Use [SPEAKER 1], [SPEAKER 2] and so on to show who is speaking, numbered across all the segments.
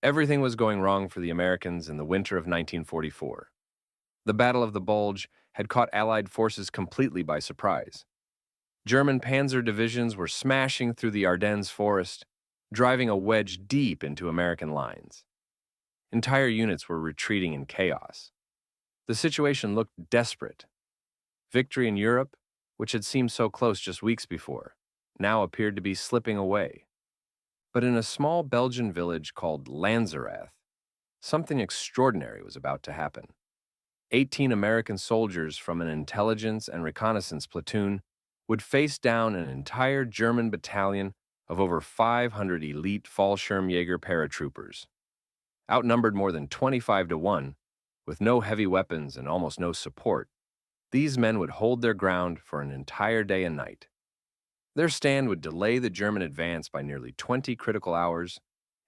[SPEAKER 1] Everything was going wrong for the Americans in the winter of 1944. The Battle of the Bulge had caught Allied forces completely by surprise. German panzer divisions were smashing through the Ardennes forest, driving a wedge deep into American lines. Entire units were retreating in chaos. The situation looked desperate. Victory in Europe, which had seemed so close just weeks before, now appeared to be slipping away. But in a small Belgian village called Lanzerath, something extraordinary was about to happen. 18 American soldiers from an intelligence and reconnaissance platoon would face down an entire German battalion of over 500 elite Fallschirmjäger paratroopers. Outnumbered more than 25 to 1, with no heavy weapons and almost no support, these men would hold their ground for an entire day and night. Their stand would delay the German advance by nearly 20 critical hours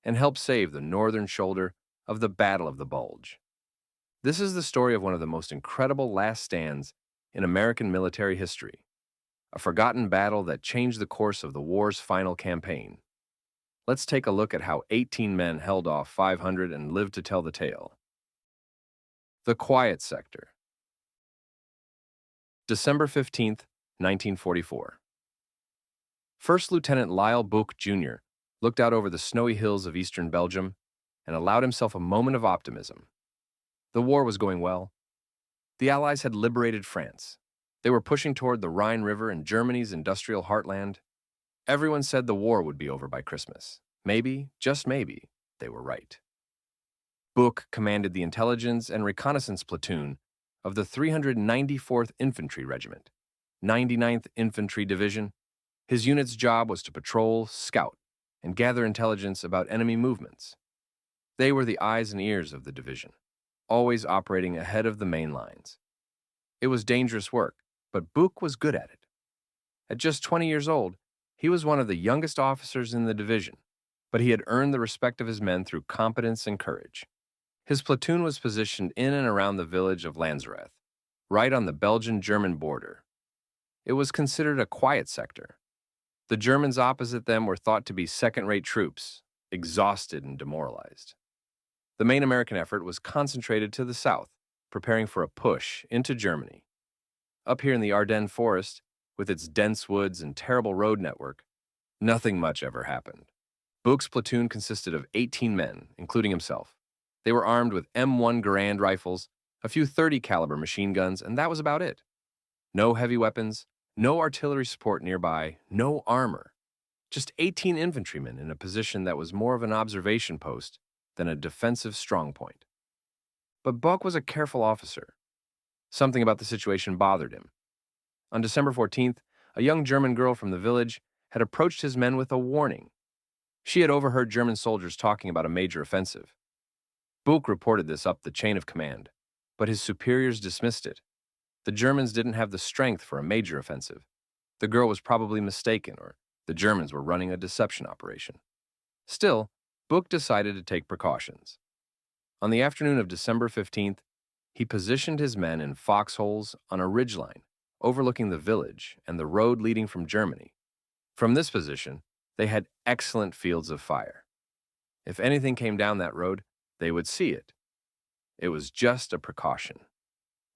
[SPEAKER 1] and help save the northern shoulder of the Battle of the Bulge. This is the story of one of the most incredible last stands in American military history, a forgotten battle that changed the course of the war's final campaign. Let's take a look at how 18 men held off 500 and lived to tell the tale. The Quiet Sector. December 15th, 1944. First Lieutenant Lyle Buch, Jr. looked out over the snowy hills of eastern Belgium and allowed himself a moment of optimism. The war was going well. The Allies had liberated France. They were pushing toward the Rhine River and Germany's industrial heartland. Everyone said the war would be over by Christmas. Maybe, just maybe, they were right. Buch commanded the intelligence and reconnaissance platoon of the 394th Infantry Regiment, 99th Infantry Division. His unit's job was to patrol, scout, and gather intelligence about enemy movements. They were the eyes and ears of the division, always operating ahead of the main lines. It was dangerous work, but Buch was good at it. At just 20 years old, he was one of the youngest officers in the division, but he had earned the respect of his men through competence and courage. His platoon was positioned in and around the village of Lanzerath, right on the Belgian-German border. It was considered a quiet sector. The Germans opposite them were thought to be second-rate troops, exhausted and demoralized. The main American effort was concentrated to the south, preparing for a push into Germany. Up here in the Ardennes forest, with its dense woods and terrible road network, nothing much ever happened. Buch's platoon consisted of 18 men, including himself. They were armed with M1 Garand rifles, a few .30 caliber machine guns, and that was about it. No heavy weapons, no artillery support nearby, no armor. Just 18 infantrymen in a position that was more of an observation post than a defensive strongpoint. But Buch was a careful officer. Something about the situation bothered him. On December 14th, a young German girl from the village had approached his men with a warning. She had overheard German soldiers talking about a major offensive. Buch reported this up the chain of command, but his superiors dismissed it. The Germans didn't have the strength for a major offensive. The girl was probably mistaken, or the Germans were running a deception operation. Still, Buch decided to take precautions. On the afternoon of December 15th, he positioned his men in foxholes on a ridgeline overlooking the village and the road leading from Germany. From this position, they had excellent fields of fire. If anything came down that road, they would see it. It was just a precaution.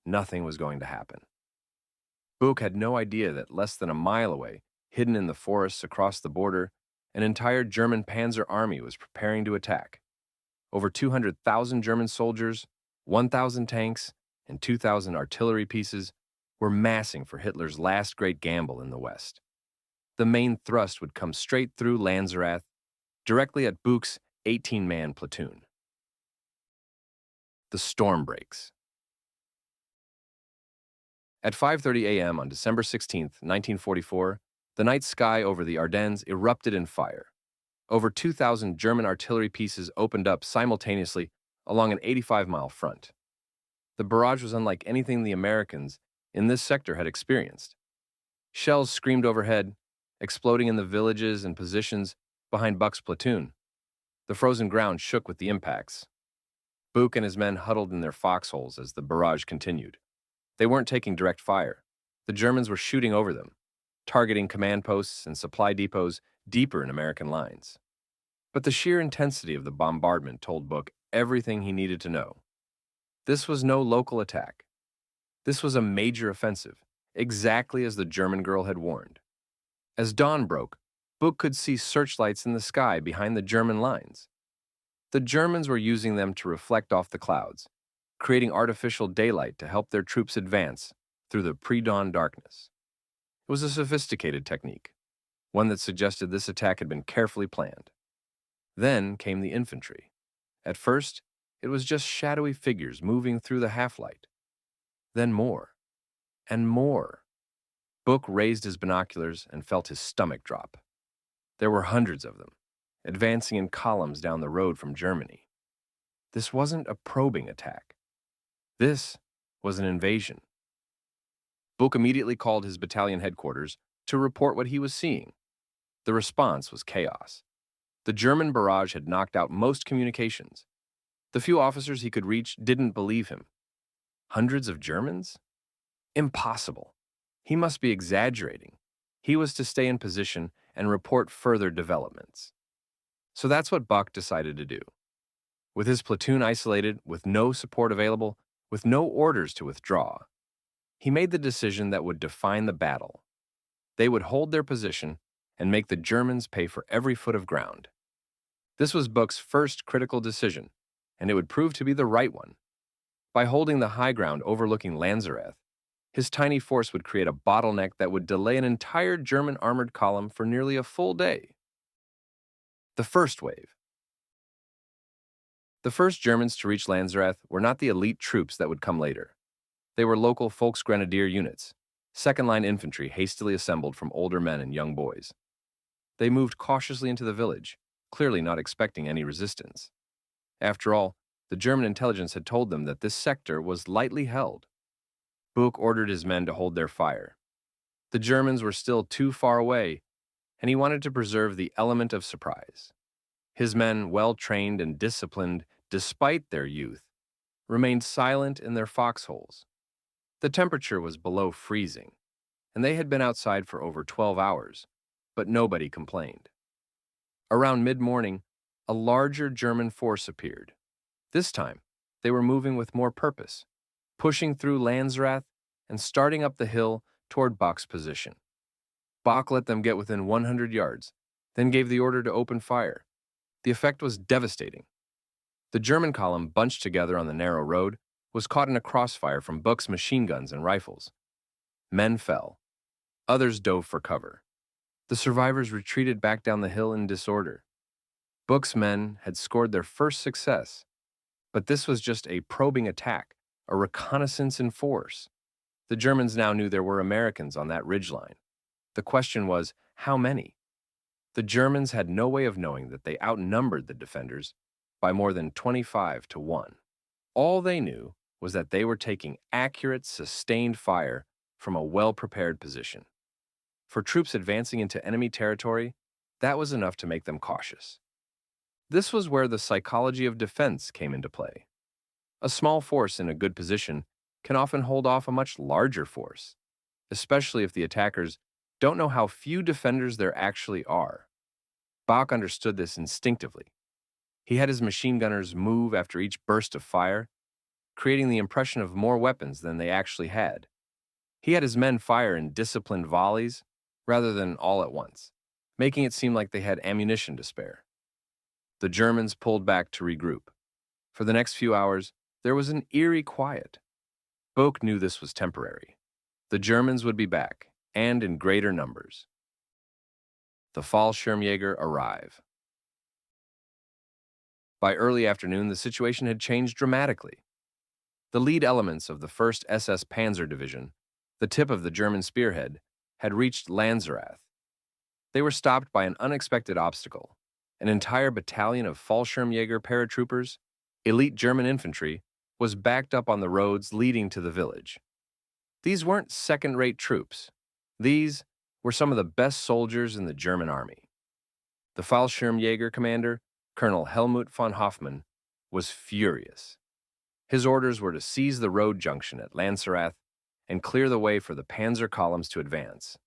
[SPEAKER 1] Nothing was going to happen. Buch had no idea that less than a mile away, hidden in the forests across the border, an entire German panzer army was preparing to attack. Over 200,000 German soldiers, 1,000 tanks, and 2,000 artillery pieces were massing for Hitler's last great gamble in the West. The main thrust would come straight through Lanzerath, directly at Buch's 18-man platoon. The storm breaks. At 5:30 a.m. on December 16, 1944, the night sky over the Ardennes erupted in fire. Over 2,000 German artillery pieces opened up simultaneously along an 85-mile front. The barrage was unlike anything the Americans in this sector had experienced. Shells screamed overhead, exploding in the villages and positions behind Buch's platoon. The frozen ground shook with the impacts. Buch and his men huddled in their foxholes as the barrage continued. They weren't taking direct fire. The Germans were shooting over them, targeting command posts and supply depots deeper in American lines. But the sheer intensity of the bombardment told Book everything he needed to know. This was no local attack. This was a major offensive, exactly as the German girl had warned. As dawn broke, Book could see searchlights in the sky behind the German lines. The Germans were using them to reflect off the clouds, creating artificial daylight to help their troops advance through the pre-dawn darkness. It was a sophisticated technique, one that suggested this attack had been carefully planned. Then came the infantry. At first, it was just shadowy figures moving through the half-light. Then more, and more. Book raised his binoculars and felt his stomach drop. There were hundreds of them, advancing in columns down the road from Germany. This wasn't a probing attack. This was an invasion. Book immediately called his battalion headquarters to report what he was seeing. The response was chaos. The German barrage had knocked out most communications. The few officers he could reach didn't believe him. Hundreds of Germans? Impossible. He must be exaggerating. He was to stay in position and report further developments. So that's what Buck decided to do. With his platoon isolated, with no support available, with no orders to withdraw, he made the decision that would define the battle. They would hold their position and make the Germans pay for every foot of ground. This was Buck's first critical decision, and it would prove to be the right one. By holding the high ground overlooking Lanzereth, his tiny force would create a bottleneck that would delay an entire German armored column for nearly a full day. The first wave. The first Germans to reach Lanzereth were not the elite troops that would come later. They were local Volksgrenadier units, second-line infantry hastily assembled from older men and young boys. They moved cautiously into the village, clearly not expecting any resistance. After all, the German intelligence had told them that this sector was lightly held. Buch ordered his men to hold their fire. The Germans were still too far away, and he wanted to preserve the element of surprise. His men, well-trained and disciplined despite their youth, remained silent in their foxholes. The temperature was below freezing, and they had been outside for over 12 hours, but nobody complained. Around mid-morning, a larger German force appeared. This time, they were moving with more purpose, pushing through Lanzerath and starting up the hill toward Bach's position. Bach let them get within 100 yards, then gave the order to open fire. The effect was devastating. The German column, bunched together on the narrow road, was caught in a crossfire from Buch's machine guns and rifles. Men fell. Others dove for cover. The survivors retreated back down the hill in disorder. Buch's men had scored their first success, but this was just a probing attack, a reconnaissance in force. The Germans now knew there were Americans on that ridgeline. The question was, how many? The Germans had no way of knowing that they outnumbered the defenders by more than 25 to 1. All they knew was that they were taking accurate, sustained fire from a well-prepared position. For troops advancing into enemy territory, that was enough to make them cautious. This was where the psychology of defense came into play. A small force in a good position can often hold off a much larger force, especially if the attackers don't know how few defenders there actually are. Bach understood this instinctively. He had his machine gunners move after each burst of fire, creating the impression of more weapons than they actually had. He had his men fire in disciplined volleys rather than all at once, making it seem like they had ammunition to spare. The Germans pulled back to regroup. For the next few hours, there was an eerie quiet. Boch knew this was temporary. The Germans would be back, and in greater numbers. The Fallschirmjäger arrive. By early afternoon, the situation had changed dramatically. The lead elements of the 1st SS Panzer Division, the tip of the German spearhead, had reached Lanzerath. They were stopped by an unexpected obstacle. An entire battalion of Fallschirmjäger paratroopers, elite German infantry, was backed up on the roads leading to the village. These weren't second-rate troops. These were some of the best soldiers in the German army. The Fallschirmjäger commander, Colonel Helmut von Hoffmann, was furious. His orders were to seize the road junction at Lanzerath and clear the way for the panzer columns to advance.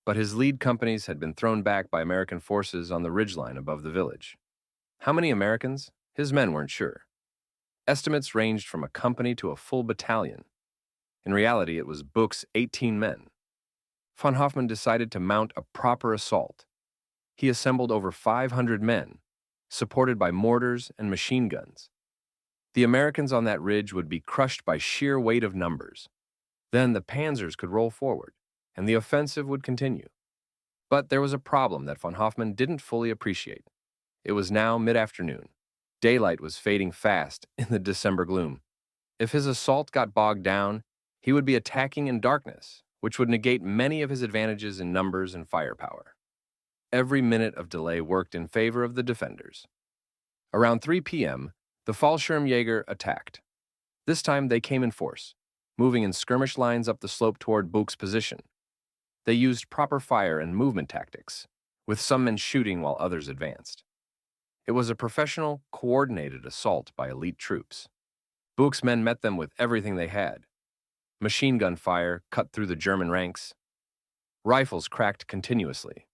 [SPEAKER 1] But his lead companies had been thrown back by American forces on the ridgeline above the village. How many Americans? His men weren't sure. Estimates ranged from a company to a full battalion. In reality, it was Book's 18 men. Von Hoffman decided to mount a proper assault. He assembled over 500 men, supported by mortars and machine guns. The Americans on that ridge would be crushed by sheer weight of numbers. Then the panzers could roll forward, and the offensive would continue. But there was a problem that von Hoffman didn't fully appreciate. It was now mid-afternoon. Daylight was fading fast in the December gloom. If his assault got bogged down, he would be attacking in darkness, which would negate many of his advantages in numbers and firepower. Every minute of delay worked in favor of the defenders. Around 3 p.m., the Fallschirmjäger attacked. This time they came in force, moving in skirmish lines up the slope toward Buch's position. They used proper fire and movement tactics, with some men shooting while others advanced. It was a professional, coordinated assault by elite troops. Buch's men met them with everything they had. Machine gun fire cut through the German ranks. Rifles cracked continuously.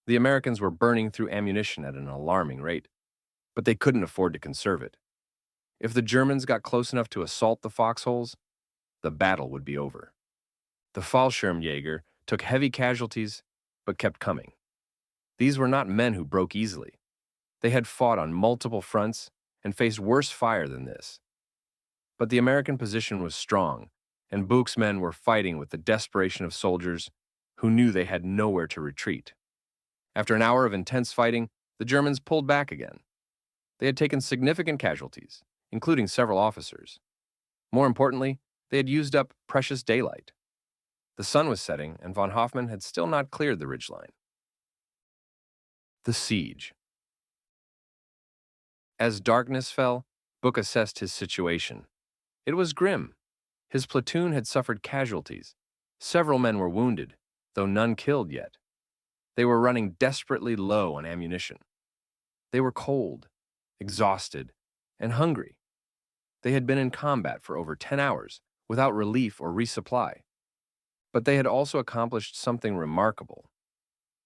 [SPEAKER 1] The Americans were burning through ammunition at an alarming rate, but they couldn't afford to conserve it. If the Germans got close enough to assault the foxholes, the battle would be over. The Fallschirmjäger took heavy casualties, but kept coming. These were not men who broke easily. They had fought on multiple fronts and faced worse fire than this. But the American position was strong, and Buch's men were fighting with the desperation of soldiers who knew they had nowhere to retreat. After an hour of intense fighting, the Germans pulled back again. They had taken significant casualties, including several officers. More importantly, they had used up precious daylight. The sun was setting, and von Hoffman had still not cleared the ridgeline. The siege. As darkness fell, Buch assessed his situation. It was grim. His platoon had suffered casualties. Several men were wounded, though none killed yet. They were running desperately low on ammunition. They were cold, exhausted, and hungry. They had been in combat for over 10 hours without relief or resupply. But they had also accomplished something remarkable.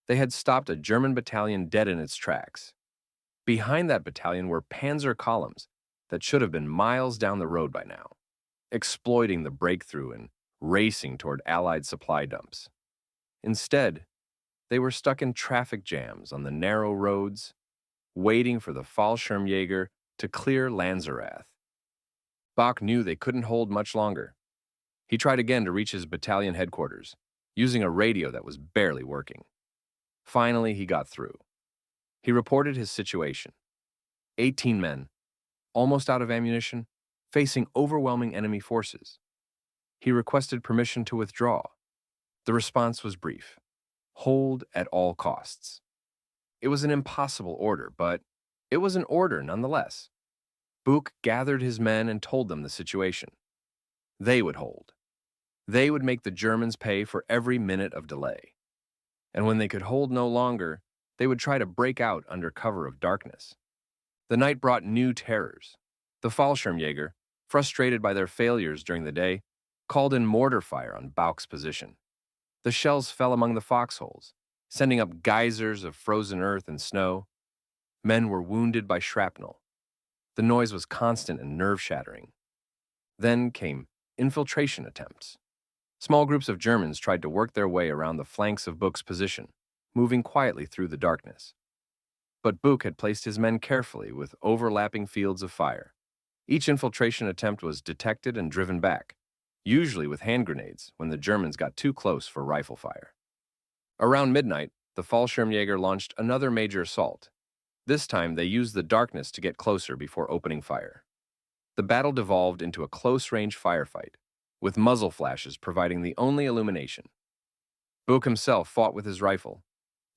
[SPEAKER 1] They had stopped a German battalion dead in its tracks. Behind that battalion were panzer columns that should have been miles down the road by now, exploiting the breakthrough and racing toward Allied supply dumps. Instead, they were stuck in traffic jams on the narrow roads, waiting for the Fallschirmjäger to clear Lanzerath. Bach knew they couldn't hold much longer. He tried again to reach his battalion headquarters, using a radio that was barely working. Finally, he got through. He reported his situation. 18 men, almost out of ammunition, facing overwhelming enemy forces. He requested permission to withdraw. The response was brief. Hold at all costs. It was an impossible order, but it was an order nonetheless. Buch gathered his men and told them the situation. They would hold. They would make the Germans pay for every minute of delay. And when they could hold no longer, they would try to break out under cover of darkness. The night brought new terrors. The Fallschirmjäger, frustrated by their failures during the day, called in mortar fire on Bauch's position. The shells fell among the foxholes, sending up geysers of frozen earth and snow. Men were wounded by shrapnel. The noise was constant and nerve-shattering. Then came infiltration attempts. Small groups of Germans tried to work their way around the flanks of Buch's position, moving quietly through the darkness. But Buch had placed his men carefully with overlapping fields of fire. Each infiltration attempt was detected and driven back, usually with hand grenades when the Germans got too close for rifle fire. Around midnight, the Fallschirmjäger launched another major assault. This time, they used the darkness to get closer before opening fire. The battle devolved into a close-range firefight, with muzzle flashes providing the only illumination. Buch himself fought with his rifle,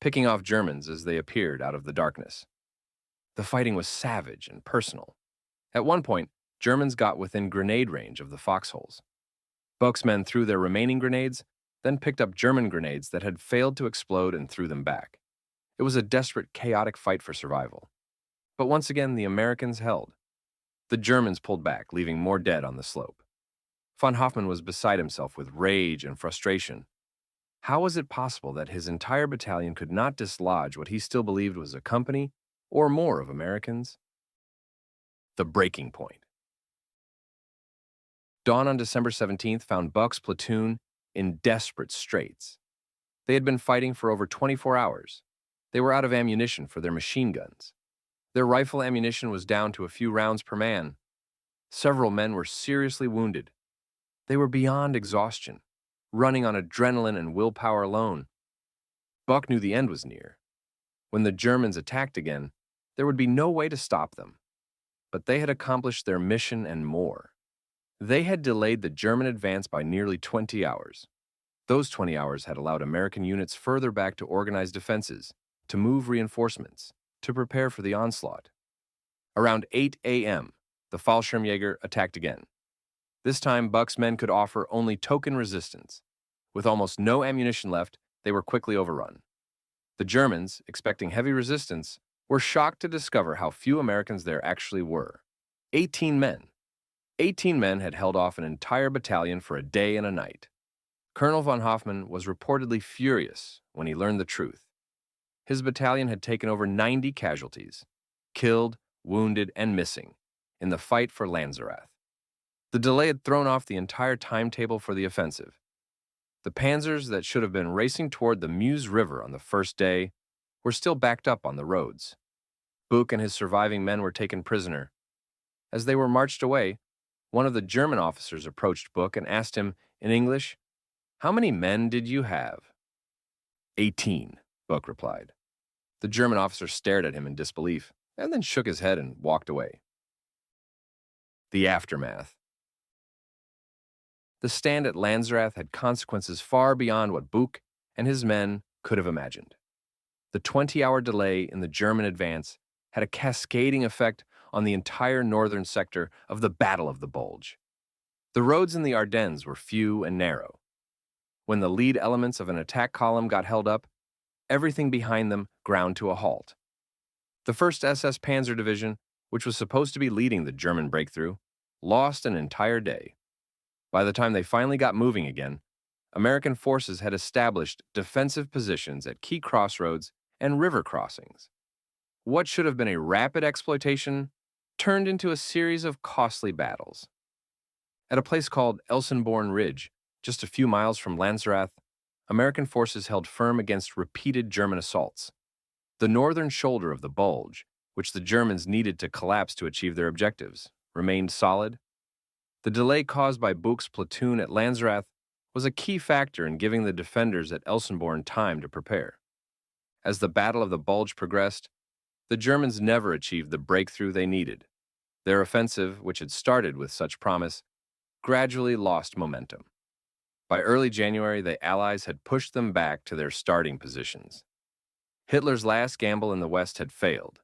[SPEAKER 1] picking off Germans as they appeared out of the darkness. The fighting was savage and personal. At one point, Germans got within grenade range of the foxholes. Buch's men threw their remaining grenades, then picked up German grenades that had failed to explode and threw them back. It was a desperate, chaotic fight for survival. But once again, the Americans held. The Germans pulled back, leaving more dead on the slope. Von Hoffman was beside himself with rage and frustration. How was it possible that his entire battalion could not dislodge what he still believed was a company or more of Americans. The breaking point. Dawn on December 17th found Buck's platoon in desperate straits. They had been fighting for over 24 hours. They were out of ammunition for their machine guns. Their rifle ammunition was down to a few rounds per man. Several men were seriously wounded. They were beyond exhaustion, running on adrenaline and willpower alone. Buck knew the end was near. When the Germans attacked again, there would be no way to stop them. But they had accomplished their mission and more. They had delayed the German advance by nearly 20 hours. Those 20 hours had allowed American units further back to organize defenses, to move reinforcements, to prepare for the onslaught. Around 8 a.m., the Fallschirmjäger attacked again. This time, Buck's men could offer only token resistance. With almost no ammunition left, they were quickly overrun. The Germans, expecting heavy resistance, were shocked to discover how few Americans there actually were. 18 men. 18 men had held off an entire battalion for a day and a night. Colonel von Hoffmann was reportedly furious when he learned the truth. His battalion had taken over 90 casualties, killed, wounded, and missing, in the fight for Lanzerath. The delay had thrown off the entire timetable for the offensive. The panzers that should have been racing toward the Meuse River on the first day were still backed up on the roads. Buch and his surviving men were taken prisoner. As they were marched away, one of the German officers approached Buch and asked him, in English, "How many men did you have?" 18, Buch replied. The German officer stared at him in disbelief, and then shook his head and walked away. The aftermath. The stand at Lanzerath had consequences far beyond what Buch and his men could have imagined. The 20-hour delay in the German advance had a cascading effect on the entire northern sector of the Battle of the Bulge. The roads in the Ardennes were few and narrow. When the lead elements of an attack column got held up, everything behind them ground to a halt. The 1st SS Panzer Division, which was supposed to be leading the German breakthrough, lost an entire day. By the time they finally got moving again, American forces had established defensive positions at key crossroads and river crossings. What should have been a rapid exploitation turned into a series of costly battles. At a place called Elsenborn Ridge, just a few miles from Lanzerath, American forces held firm against repeated German assaults. The northern shoulder of the Bulge, which the Germans needed to collapse to achieve their objectives, remained solid. The delay caused by Buch's platoon at Lanzerath was a key factor in giving the defenders at Elsenborn time to prepare. As the Battle of the Bulge progressed, the Germans never achieved the breakthrough they needed. Their offensive, which had started with such promise, gradually lost momentum. By early January, the Allies had pushed them back to their starting positions. Hitler's last gamble in the West had failed.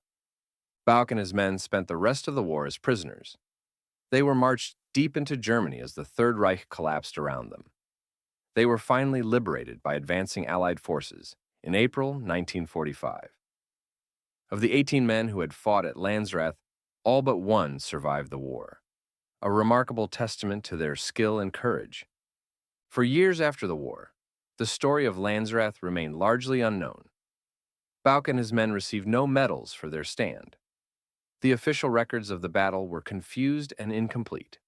[SPEAKER 1] Buch and his men spent the rest of the war as prisoners. They were marched deep into Germany as the Third Reich collapsed around them. They were finally liberated by advancing Allied forces in April 1945. Of the 18 men who had fought at Lanzerath, all but one survived the war, a remarkable testament to their skill and courage. For years after the war, the story of Lanzerath remained largely unknown. Buch and his men received no medals for their stand. The official records of the battle were confused and incomplete.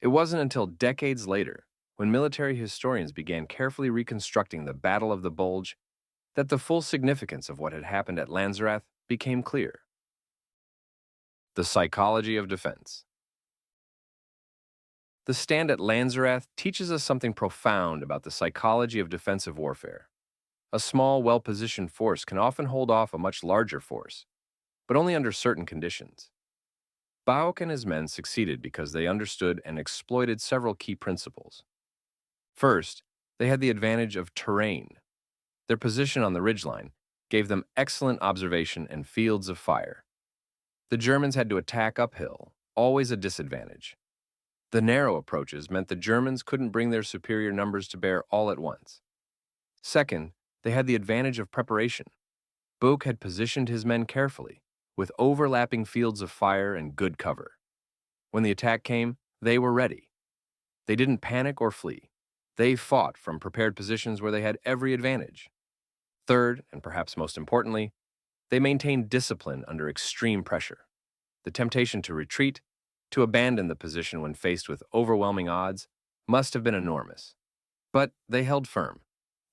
[SPEAKER 1] It wasn't until decades later, when military historians began carefully reconstructing the Battle of the Bulge, that the full significance of what had happened at Lanzerath became clear. The psychology of defense. The stand at Lanzerath teaches us something profound about the psychology of defensive warfare. A small, well-positioned force can often hold off a much larger force, but only under certain conditions. Buch and his men succeeded because they understood and exploited several key principles. First, they had the advantage of terrain. Their position on the ridgeline gave them excellent observation and fields of fire. The Germans had to attack uphill, always a disadvantage. The narrow approaches meant the Germans couldn't bring their superior numbers to bear all at once. Second, they had the advantage of preparation. Buch had positioned his men carefully, with overlapping fields of fire and good cover. When the attack came, they were ready. They didn't panic or flee. They fought from prepared positions where they had every advantage. Third, and perhaps most importantly, They maintained discipline under extreme pressure. The temptation to retreat, to abandon the position when faced with overwhelming odds, must have been enormous. But they held firm.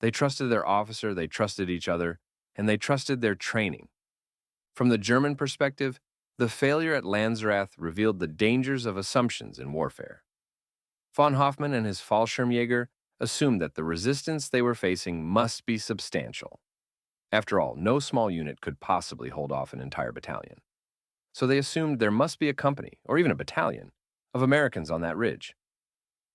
[SPEAKER 1] They trusted their officer, they trusted each other, and they trusted their training. From the German perspective, the failure at Lanzerath revealed the dangers of assumptions in warfare. Von Hoffmann and his Fallschirmjäger assumed that the resistance they were facing must be substantial. After all, no small unit could possibly hold off an entire battalion. So they assumed there must be a company, or even a battalion, of Americans on that ridge.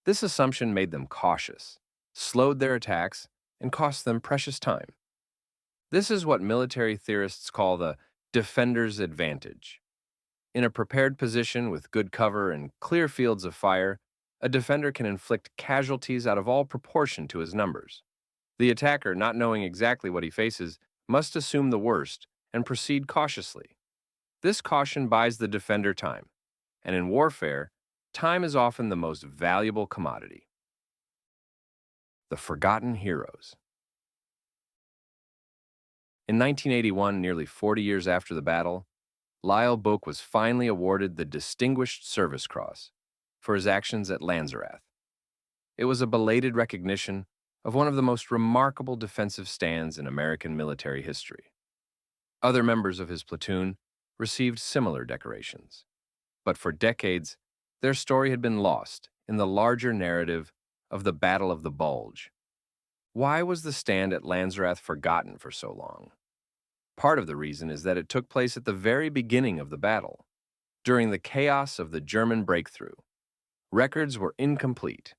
[SPEAKER 1] This assumption made them cautious, slowed their attacks, and cost them precious time. This is what military theorists call the defender's advantage. In a prepared position with good cover and clear fields of fire, a defender can inflict casualties out of all proportion to his numbers. The attacker, not knowing exactly what he faces, must assume the worst and proceed cautiously. This caution buys the defender time, and in warfare, time is often the most valuable commodity. The Forgotten Heroes. In 1981, nearly 40 years after the battle, Lyle Book was finally awarded the Distinguished Service Cross for his actions at Lanzerath. It was a belated recognition of one of the most remarkable defensive stands in American military history. Other members of his platoon received similar decorations, but for decades, their story had been lost in the larger narrative of the Battle of the Bulge. Why was the stand at Lanzerath forgotten for so long? Part of the reason is that it took place at the very beginning of the battle, during the chaos of the German breakthrough. Records were incomplete.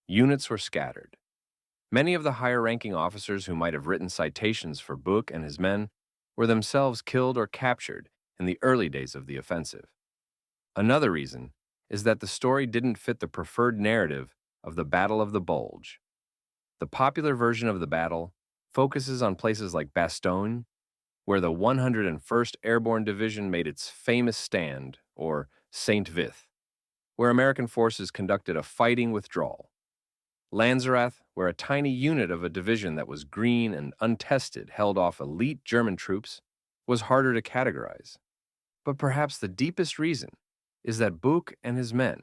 [SPEAKER 1] Units were scattered. Many of the higher-ranking officers who might have written citations for Book and his men were themselves killed or captured in the early days of the offensive. Another reason is that the story didn't fit the preferred narrative of the Battle of the Bulge. The popular version of the battle focuses on places like Bastogne, where the 101st Airborne Division made its famous stand, or St. Vith, where American forces conducted a fighting withdrawal. Lanzerath, where a tiny unit of a division that was green and untested held off elite German troops, was harder to categorize. But perhaps the deepest reason is that Book and his men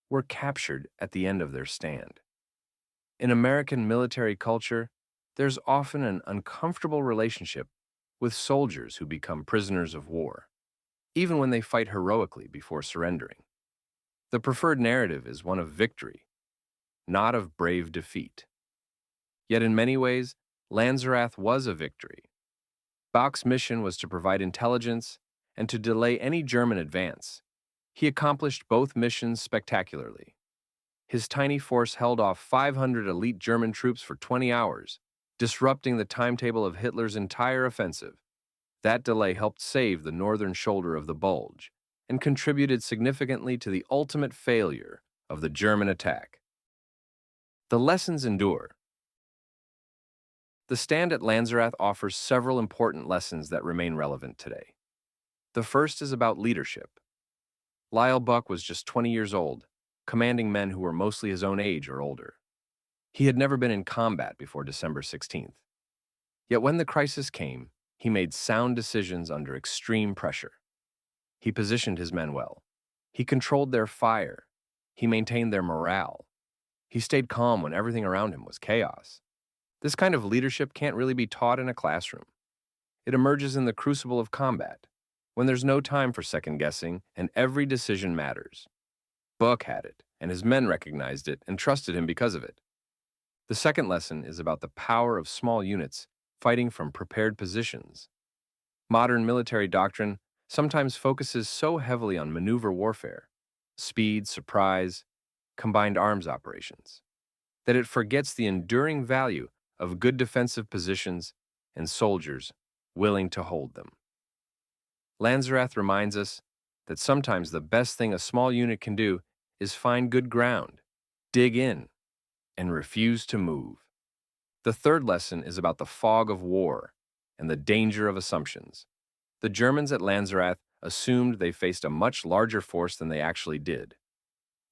[SPEAKER 1] were captured at the end of their stand. In American military culture, there's often an uncomfortable relationship with soldiers who become prisoners of war, even when they fight heroically before surrendering. The preferred narrative is one of victory, not of brave defeat. Yet in many ways, Lanzerath was a victory. Bock's mission was to provide intelligence and to delay any German advance. He accomplished both missions spectacularly. His tiny force held off 500 elite German troops for 20 hours, disrupting the timetable of Hitler's entire offensive. That delay helped save the northern shoulder of the Bulge and contributed significantly to the ultimate failure of the German attack. The lessons endure. The stand at Lanzerath offers several important lessons that remain relevant today. The first is about leadership. Lyle Buck was just 20 years old, commanding men who were mostly his own age or older. He had never been in combat before December 16th. Yet when the crisis came, he made sound decisions under extreme pressure. He positioned his men well. He controlled their fire. He maintained their morale. He stayed calm when everything around him was chaos. This kind of leadership can't really be taught in a classroom. It emerges in the crucible of combat, when there's no time for second-guessing and every decision matters. Buck had it, and his men recognized it and trusted him because of it. The second lesson is about the power of small units fighting from prepared positions. Modern military doctrine sometimes focuses so heavily on maneuver warfare, speed, surprise, combined arms operations, that it forgets the enduring value of good defensive positions and soldiers willing to hold them. Lanzerath reminds us that sometimes the best thing a small unit can do is find good ground, dig in, and refuse to move. The third lesson is about the fog of war and the danger of assumptions. The Germans at Lanzerath assumed they faced a much larger force than they actually did.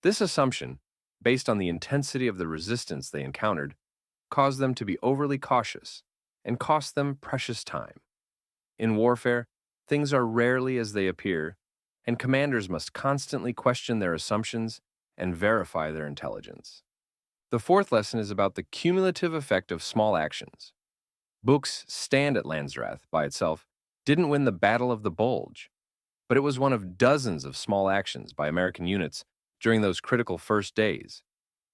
[SPEAKER 1] This assumption, based on the intensity of the resistance they encountered, caused them to be overly cautious and cost them precious time. In warfare, Things are rarely as they appear, and commanders must constantly question their assumptions and verify their intelligence. The fourth lesson is about the cumulative effect of small actions. Book's stand at Landsrath by itself didn't win the Battle of the Bulge, but it was one of dozens of small actions by American units during those critical first days.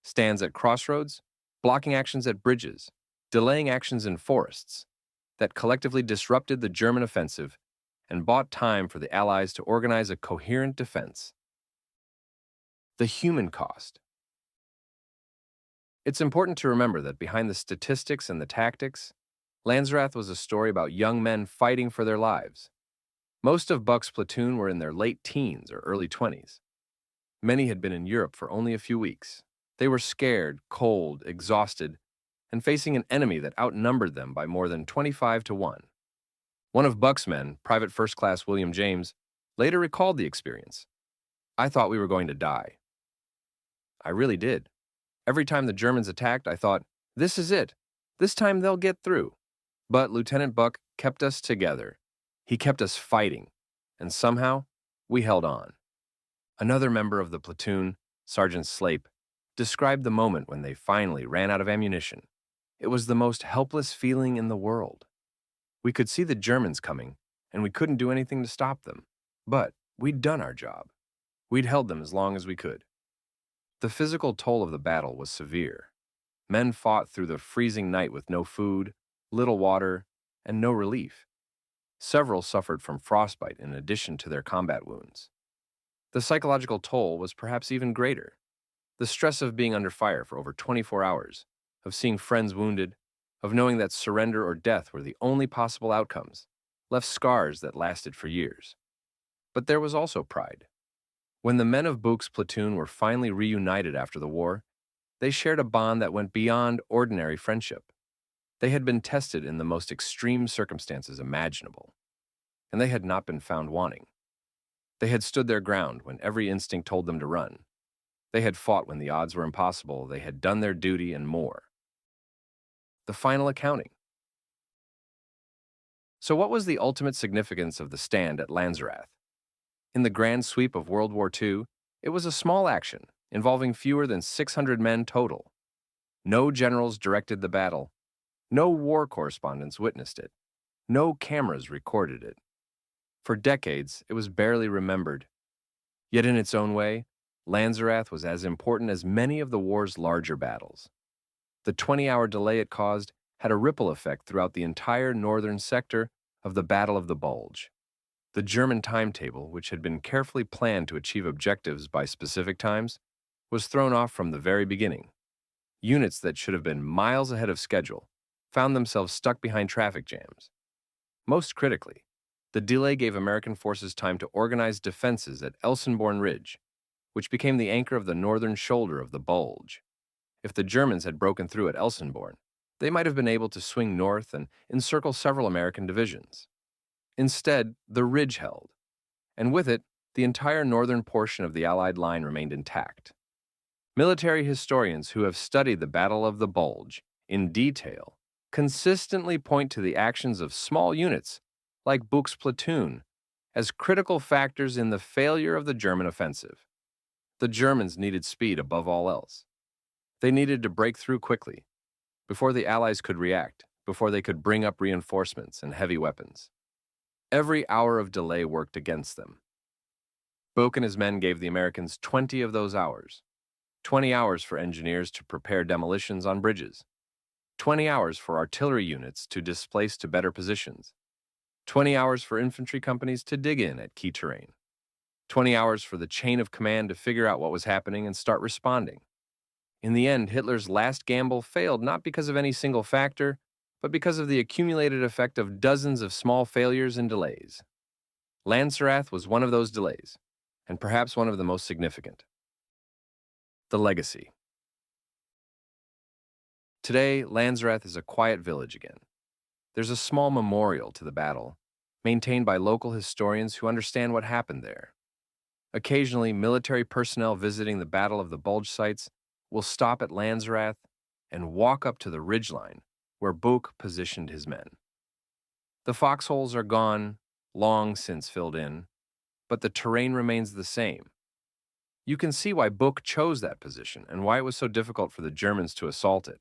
[SPEAKER 1] Stands at crossroads, blocking actions at bridges, delaying actions in forests, that collectively disrupted the German offensive and bought time for the Allies to organize a coherent defense. The human cost. It's important to remember that behind the statistics and the tactics, Landsrath was a story about young men fighting for their lives. Most of Buck's platoon were in their late teens or early 20s. Many had been in Europe for only a few weeks. They were scared, cold, exhausted, and facing an enemy that outnumbered them by more than 25 to 1. One of Buck's men, Private First Class William James, later recalled the experience. "I thought we were going to die. I really did. Every time the Germans attacked, I thought, this is it. This time they'll get through. But Lieutenant Buck kept us together. He kept us fighting, and somehow we held on." Another member of the platoon, Sergeant Slape, described the moment when they finally ran out of ammunition. "It was the most helpless feeling in the world. We could see the Germans coming, and we couldn't do anything to stop them. But we'd done our job. We'd held them as long as we could." The physical toll of the battle was severe. Men fought through the freezing night with no food, little water, and no relief. Several suffered from frostbite in addition to their combat wounds. The psychological toll was perhaps even greater. The stress of being under fire for over 24 hours, of seeing friends wounded, of knowing that surrender or death were the only possible outcomes, left scars that lasted for years. But there was also pride. When the men of Buch's platoon were finally reunited after the war, they shared a bond that went beyond ordinary friendship. They had been tested in the most extreme circumstances imaginable, and they had not been found wanting. They had stood their ground when every instinct told them to run. They had fought when the odds were impossible. They had done their duty and more. The final accounting. So what was the ultimate significance of the stand at Landsrath? In the grand sweep of World War II, it was a small action involving fewer than 600 men total. No generals directed the battle. No war correspondents witnessed it. No cameras recorded it. For decades, it was barely remembered. Yet in its own way, Landsrath was as important as many of the war's larger battles. The 20-hour delay it caused had a ripple effect throughout the entire northern sector of the Battle of the Bulge. The German timetable, which had been carefully planned to achieve objectives by specific times, was thrown off from the very beginning. Units that should have been miles ahead of schedule found themselves stuck behind traffic jams. Most critically, the delay gave American forces time to organize defenses at Elsenborn Ridge, which became the anchor of the northern shoulder of the Bulge. If the Germans had broken through at Elsenborn, they might have been able to swing north and encircle several American divisions. Instead, the ridge held, and with it, the entire northern portion of the Allied line remained intact. Military historians who have studied the Battle of the Bulge in detail consistently point to the actions of small units like Buch's platoon as critical factors in the failure of the German offensive. The Germans needed speed above all else. They needed to break through quickly, before the Allies could react, before they could bring up reinforcements and heavy weapons. Every hour of delay worked against them. Buch and his men gave the Americans 20 of those hours. 20 hours for engineers to prepare demolitions on bridges. 20 hours for artillery units to displace to better positions. 20 hours for infantry companies to dig in at key terrain. 20 hours for the chain of command to figure out what was happening and start responding. In the end, Hitler's last gamble failed not because of any single factor, but because of the accumulated effect of dozens of small failures and delays. Landsrath was one of those delays, and perhaps one of the most significant. The legacy. Today, Landsrath is a quiet village again. There's a small memorial to the battle, maintained by local historians who understand what happened there. Occasionally, military personnel visiting the Battle of the Bulge sites will stop at Landsrath and walk up to the ridgeline where Buch positioned his men. The foxholes are gone, long since filled in, but the terrain remains the same. You can see why Book chose that position and why it was so difficult for the Germans to assault it.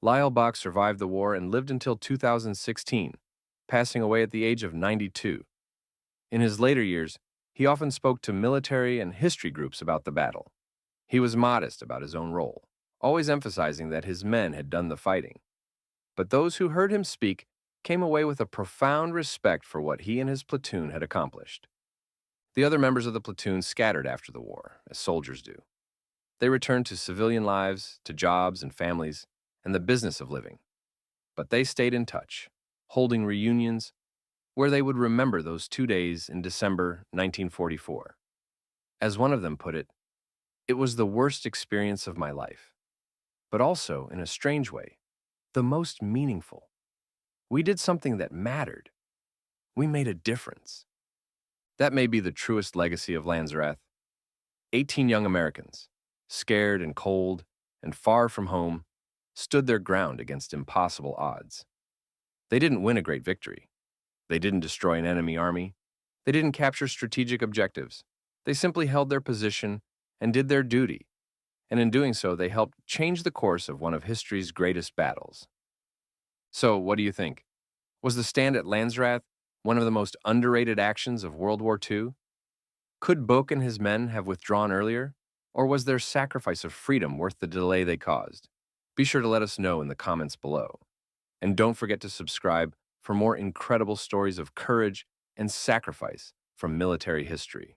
[SPEAKER 1] Lyle Bach survived the war and lived until 2016, passing away at the age of 92. In his later years, he often spoke to military and history groups about the battle. He was modest about his own role, always emphasizing that his men had done the fighting. But those who heard him speak came away with a profound respect for what he and his platoon had accomplished. The other members of the platoon scattered after the war, as soldiers do. They returned to civilian lives, to jobs and families, and the business of living. But they stayed in touch, holding reunions where they would remember those 2 days in December 1944. As one of them put it, "It was the worst experience of my life, but also, in a strange way, the most meaningful. We did something that mattered. We made a difference." That may be the truest legacy of Lanzerath. 18 young Americans, scared and cold and far from home, stood their ground against impossible odds. They didn't win a great victory. They didn't destroy an enemy army. They didn't capture strategic objectives. They simply held their position and did their duty. And in doing so, they helped change the course of one of history's greatest battles. So, what do you think? Was the stand at Lanzerath one of the most underrated actions of World War II? Could Book and his men have withdrawn earlier? Or was their sacrifice of freedom worth the delay they caused? Be sure to let us know in the comments below. And don't forget to subscribe for more incredible stories of courage and sacrifice from military history.